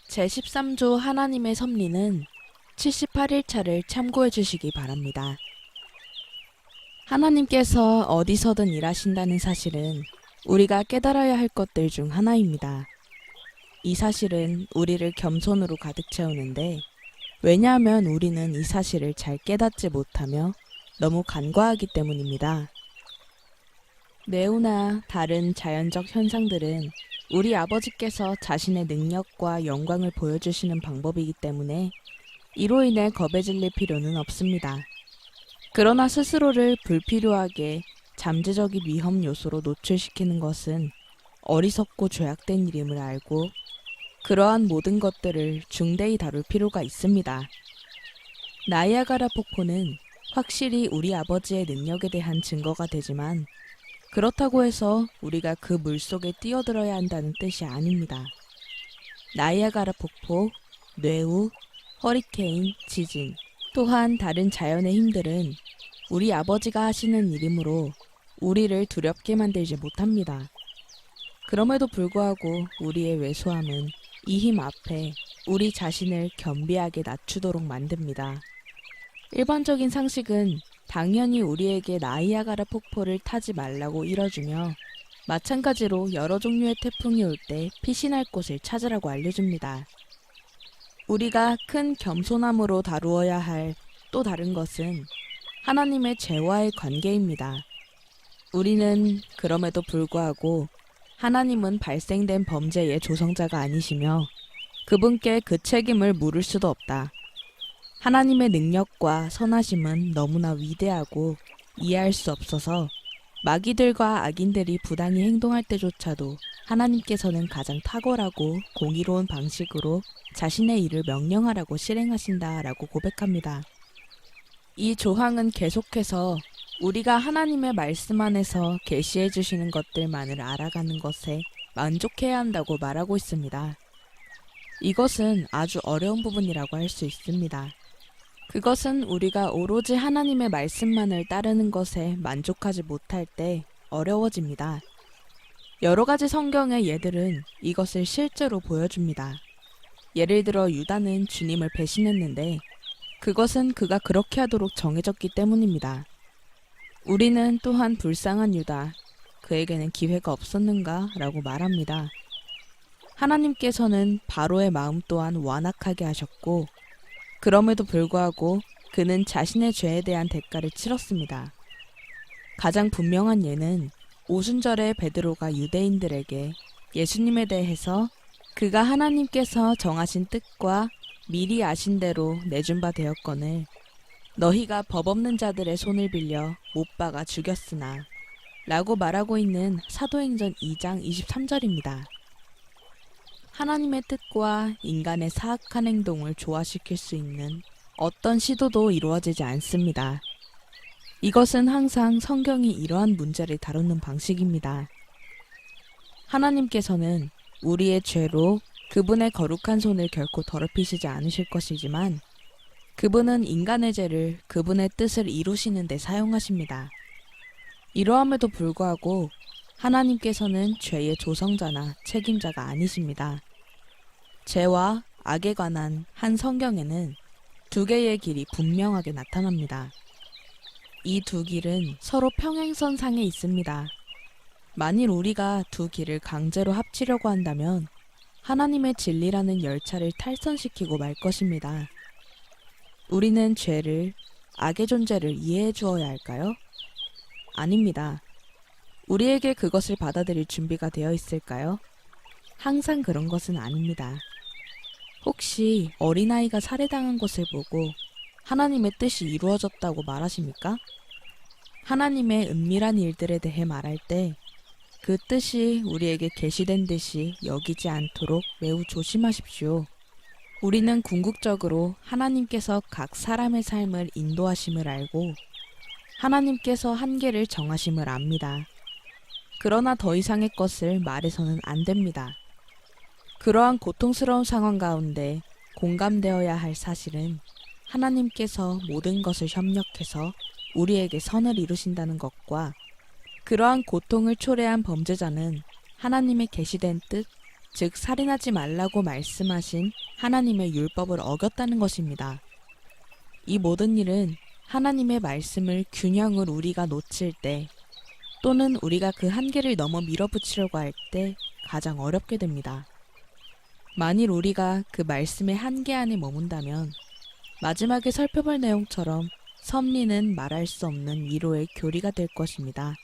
제13조 하나님의 섭리는 78일차를 참고해 주시기 바랍니다. 하나님께서 어디서든 일하신다는 사실은 우리가 깨달아야 할 것들 중 하나입니다. 이 사실은 우리를 겸손으로 가득 채우는데, 왜냐하면 우리는 이 사실을 잘 깨닫지 못하며 너무 간과하기 때문입니다. 뇌우나 다른 자연적 현상들은 우리 아버지께서 자신의 능력과 영광을 보여주시는 방법이기 때문에 이로 인해 겁에 질릴 필요는 없습니다. 그러나 스스로를 불필요하게 잠재적인 위험 요소로 노출시키는 것은 어리석고 죄악된 일임을 알고 그러한 모든 것들을 중대히 다룰 필요가 있습니다. 나이아가라 폭포는 확실히 우리 아버지의 능력에 대한 증거가 되지만, 그렇다고 해서 우리가 그 물속에 뛰어들어야 한다는 뜻이 아닙니다. 나이아가라 폭포, 뇌우, 허리케인, 지진, 또한 다른 자연의 힘들은 우리 아버지가 하시는 일이므로 우리를 두렵게 만들지 못합니다. 그럼에도 불구하고 우리의 왜소함은 이 힘 앞에 우리 자신을 겸비하게 낮추도록 만듭니다. 일반적인 상식은 당연히 우리에게 나이아가라 폭포를 타지 말라고 일러주며, 마찬가지로 여러 종류의 태풍이 올 때 피신할 곳을 찾으라고 알려줍니다. 우리가 큰 겸손함으로 다루어야 할 또 다른 것은 하나님의 죄와의 관계입니다. 우리는 그럼에도 불구하고 하나님은 발생된 범죄의 조성자가 아니시며 그분께 그 책임을 물을 수도 없다. 하나님의 능력과 선하심은 너무나 위대하고 이해할 수 없어서 마귀들과 악인들이 부당히 행동할 때조차도 하나님께서는 가장 탁월하고 공의로운 방식으로 자신의 일을 명령하라고 실행하신다라고 고백합니다. 이 조항은 계속해서 우리가 하나님의 말씀 안에서 계시해 주시는 것들만을 알아가는 것에 만족해야 한다고 말하고 있습니다. 이것은 아주 어려운 부분이라고 할 수 있습니다. 그것은 우리가 오로지 하나님의 말씀만을 따르는 것에 만족하지 못할 때 어려워집니다. 여러 가지 성경의 예들은 이것을 실제로 보여줍니다. 예를 들어 유다는 주님을 배신했는데 그것은 그가 그렇게 하도록 정해졌기 때문입니다. 우리는 또한 불쌍한 유다, 그에게는 기회가 없었는가? 라고 말합니다. 하나님께서는 바로의 마음 또한 완악하게 하셨고, 그럼에도 불구하고 그는 자신의 죄에 대한 대가를 치렀습니다. 가장 분명한 예는 오순절에 베드로가 유대인들에게 예수님에 대해서 그가 하나님께서 정하신 뜻과 미리 아신 대로 내준 바 되었거늘 너희가 법 없는 자들의 손을 빌려 못 박아 죽였으나 라고 말하고 있는 사도행전 2장 23절입니다. 하나님의 뜻과 인간의 사악한 행동을 조화시킬 수 있는 어떤 시도도 이루어지지 않습니다. 이것은 항상 성경이 이러한 문제를 다루는 방식입니다. 하나님께서는 우리의 죄로 그분의 거룩한 손을 결코 더럽히시지 않으실 것이지만, 그분은 인간의 죄를 그분의 뜻을 이루시는 데 사용하십니다. 이러함에도 불구하고 하나님께서는 죄의 조성자나 책임자가 아니십니다. 죄와 악에 관한 한 성경에는 두 개의 길이 분명하게 나타납니다. 이 두 길은 서로 평행선상에 있습니다. 만일 우리가 두 길을 강제로 합치려고 한다면 하나님의 진리라는 열차를 탈선시키고 말 것입니다. 우리는 죄를, 악의 존재를 이해해 주어야 할까요? 아닙니다. 우리에게 그것을 받아들일 준비가 되어 있을까요? 항상 그런 것은 아닙니다. 혹시 어린아이가 살해당한 것을 보고 하나님의 뜻이 이루어졌다고 말하십니까? 하나님의 은밀한 일들에 대해 말할 때 그 뜻이 우리에게 계시된 듯이 여기지 않도록 매우 조심하십시오. 우리는 궁극적으로 하나님께서 각 사람의 삶을 인도하심을 알고 하나님께서 한계를 정하심을 압니다. 그러나 더 이상의 것을 말해서는 안 됩니다. 그러한 고통스러운 상황 가운데 공감되어야 할 사실은 하나님께서 모든 것을 협력해서 우리에게 선을 이루신다는 것과, 그러한 고통을 초래한 범죄자는 하나님의 계시된 뜻, 즉 살인하지 말라고 말씀하신 하나님의 율법을 어겼다는 것입니다. 이 모든 일은 하나님의 말씀을 균형을 우리가 놓칠 때 또는 우리가 그 한계를 넘어 밀어붙이려고 할 때 가장 어렵게 됩니다. 만일 우리가 그 말씀의 한계 안에 머문다면 마지막에 살펴볼 내용처럼 섭리는 말할 수 없는 위로의 교리가 될 것입니다.